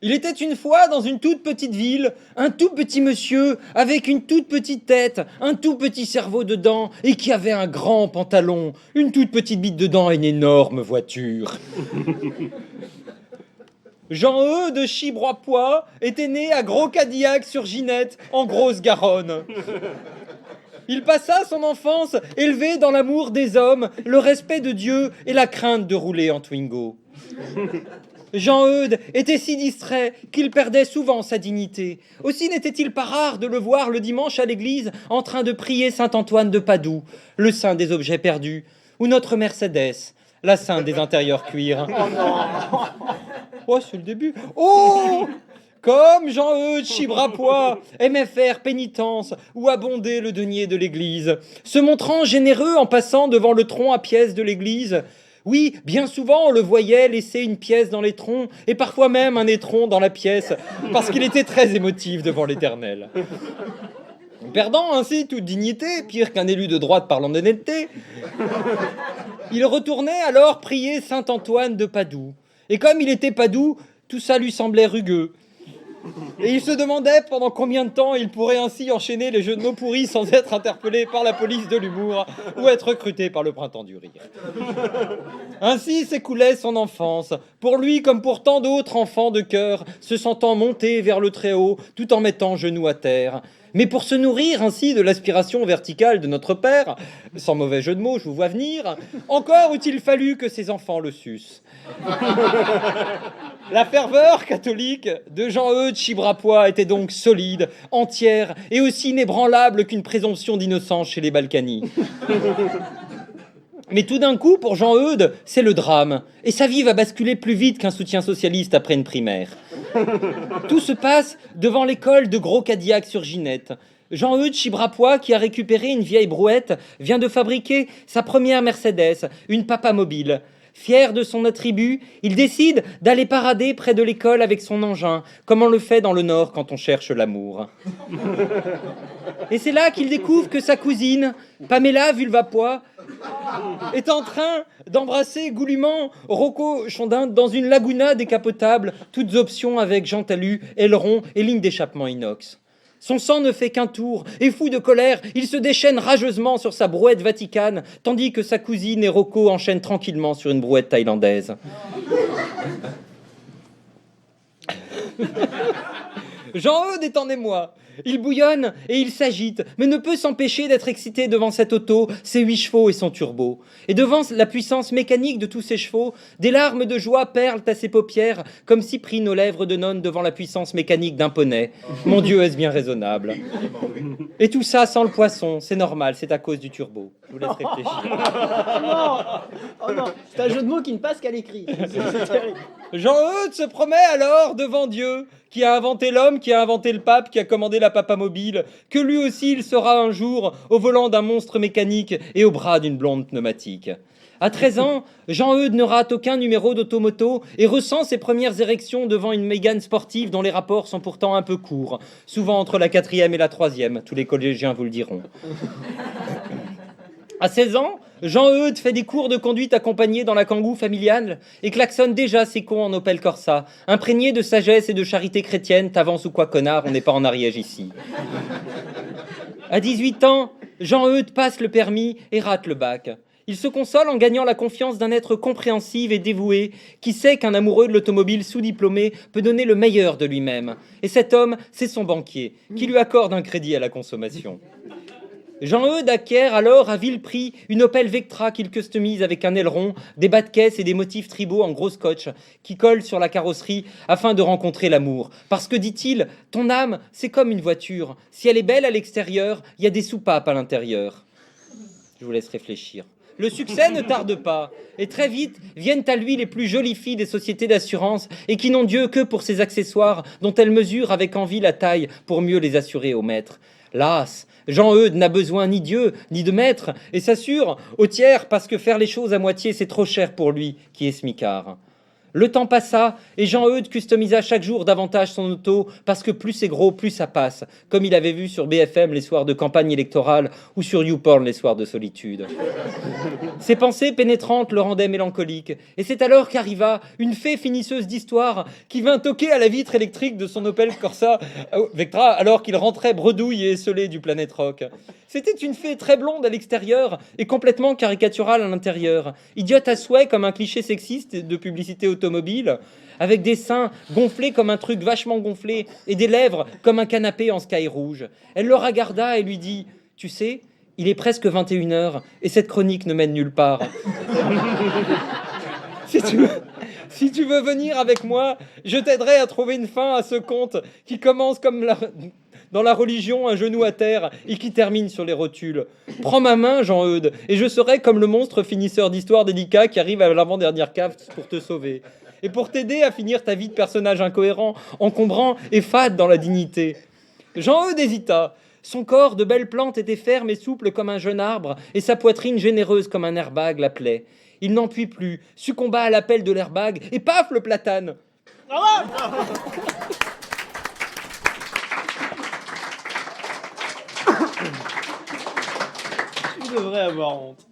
Il était une fois dans une toute petite ville, un tout petit monsieur avec une toute petite tête, un tout petit cerveau dedans et qui avait un grand pantalon, une toute petite bite dedans et une énorme voiture. Jean-Eudes de Chibroipoix était né à Gros-Cadillac-sur-Ginette, en Grosse-Garonne. Il passa son enfance élevé dans l'amour des hommes, le respect de Dieu et la crainte de rouler en Twingo. Jean-Eudes était si distrait qu'il perdait souvent sa dignité. Aussi n'était-il pas rare de le voir le dimanche à l'église en train de prier saint Antoine de Padoue, le saint des objets perdus, ou notre Mercedes, la sainte des intérieurs cuir. Oh, c'est le début. Oh, comme Jean-Eudes Chibrapoix aimait faire pénitence ou abonder le denier de l'église, se montrant généreux en passant devant le tronc à pièces de l'église. Oui, bien souvent on le voyait laisser une pièce dans l'étron et parfois même un étron dans la pièce, parce qu'il était très émotif devant l'Éternel. Perdant ainsi toute dignité, pire qu'un élu de droite parlant d'honnêteté, il retournait alors prier saint Antoine de Padoue. Et comme il était Padoue, tout ça lui semblait rugueux. Et il se demandait pendant combien de temps il pourrait ainsi enchaîner les jeux de mots pourris sans être interpellé par la police de l'humour ou être recruté par le printemps du rire. Ainsi s'écoulait son enfance, pour lui comme pour tant d'autres enfants de cœur, se sentant monter vers le Très-Haut tout en mettant genoux à terre. Mais pour se nourrir ainsi de l'aspiration verticale de notre père, sans mauvais jeu de mots, je vous vois venir, encore eût-il fallu que ses enfants le sucent. La ferveur catholique de Jean-Eudes Chibrapoix était donc solide, entière et aussi inébranlable qu'une présomption d'innocence chez les Balkany. Mais tout d'un coup, pour Jean-Eudes, c'est le drame. Et sa vie va basculer plus vite qu'un soutien socialiste après une primaire. Tout se passe devant l'école de Gros-Cadillac-sur-Ginette. Jean-Eudes Chibrapoix, qui a récupéré une vieille brouette, vient de fabriquer sa première Mercedes, une papa mobile. Fier de son attribut, il décide d'aller parader près de l'école avec son engin, comme on le fait dans le Nord quand on cherche l'amour. Et c'est là qu'il découvre que sa cousine, Pamela Vulvapoix, est en train d'embrasser goulûment Rocco Chondin dans une laguna décapotable, toutes options avec Jean Talus, aileron et ligne d'échappement inox. Son sang ne fait qu'un tour, et fou de colère, il se déchaîne rageusement sur sa brouette vaticane, tandis que sa cousine et Rocco enchaînent tranquillement sur une brouette thaïlandaise. Jean-Eudes est en émoi. Il bouillonne et il s'agite, mais ne peut s'empêcher d'être excité devant cette auto, ses 8 chevaux et son turbo. Et devant la puissance mécanique de tous ces chevaux, des larmes de joie perlent à ses paupières, comme Cyprine aux lèvres de nonne devant la puissance mécanique d'un poney. Mon Dieu, est-ce bien raisonnable? Et tout ça sans le poisson, c'est normal, c'est à cause du turbo. Je vous laisse réfléchir. Oh non, c'est un jeu de mots qui ne passe qu'à l'écrit. C'est terrible. Jean-Eudes se promet alors devant Dieu, qui a inventé l'homme, qui a inventé le pape, qui a commandé la papa mobile, que lui aussi il sera un jour au volant d'un monstre mécanique et au bras d'une blonde pneumatique. À 13 ans, Jean-Eudes ne rate aucun numéro d'automoto et ressent ses premières érections devant une Mégane sportive dont les rapports sont pourtant un peu courts, souvent entre la 4e et la 3e, tous les collégiens vous le diront. À 16 ans, Jean-Eudes fait des cours de conduite accompagnés dans la Kangoo familiale et klaxonne déjà ses cons en Opel Corsa, imprégné de sagesse et de charité chrétienne, t'avance ou quoi connard, on n'est pas en Ariège ici. À 18 ans, Jean-Eudes passe le permis et rate le bac. Il se console en gagnant la confiance d'un être compréhensif et dévoué qui sait qu'un amoureux de l'automobile sous-diplômé peut donner le meilleur de lui-même. Et cet homme, c'est son banquier, qui lui accorde un crédit à la consommation. Jean-Eudes acquiert alors à vil prix une Opel Vectra qu'il customise avec un aileron, des bas de caisse et des motifs tribaux en gros scotch qui collent sur la carrosserie afin de rencontrer l'amour. Parce que, dit-il, ton âme, c'est comme une voiture. Si elle est belle à l'extérieur, il y a des soupapes à l'intérieur. Je vous laisse réfléchir. Le succès ne tarde pas, et très vite viennent à lui les plus jolies filles des sociétés d'assurance et qui n'ont Dieu que pour ses accessoires dont elles mesurent avec envie la taille pour mieux les assurer au maître. Las, Jean-Eudes n'a besoin ni Dieu, ni de maître, et s'assure au tiers parce que faire les choses à moitié, c'est trop cher pour lui, qui est smicard. Le temps passa et Jean-Eudes customisa chaque jour davantage son auto parce que plus c'est gros, plus ça passe, comme il avait vu sur BFM les soirs de campagne électorale ou sur YouPorn les soirs de solitude. Ses pensées pénétrantes le rendaient mélancolique et c'est alors qu'arriva une fée finisseuse d'histoire qui vint toquer à la vitre électrique de son Opel Corsa Vectra alors qu'il rentrait bredouille et esselé du Planète Rock. C'était une fée très blonde à l'extérieur et complètement caricaturale à l'intérieur, idiote à souhait comme un cliché sexiste de publicité automobile, avec des seins gonflés comme un truc vachement gonflé et des lèvres comme un canapé en sky rouge. Elle le regarda et lui dit « Tu sais, il est presque 21h et cette chronique ne mène nulle part. Si tu veux venir avec moi, je t'aiderai à trouver une fin à ce conte qui commence comme dans la religion, un genou à terre, et qui termine sur les rotules. Prends ma main, Jean-Eudes, et je serai comme le monstre finisseur d'histoire délicat qui arrive à l'avant-dernière cave pour te sauver. Et pour t'aider à finir ta vie de personnage incohérent, encombrant et fade dans la dignité. Jean-Eudes hésita. Son corps de belle plante était ferme et souple comme un jeune arbre, et sa poitrine généreuse comme un airbag l'appelait. Il n'en put plus, succomba à l'appel de l'airbag, et paf, le platane. Tu devrais avoir honte.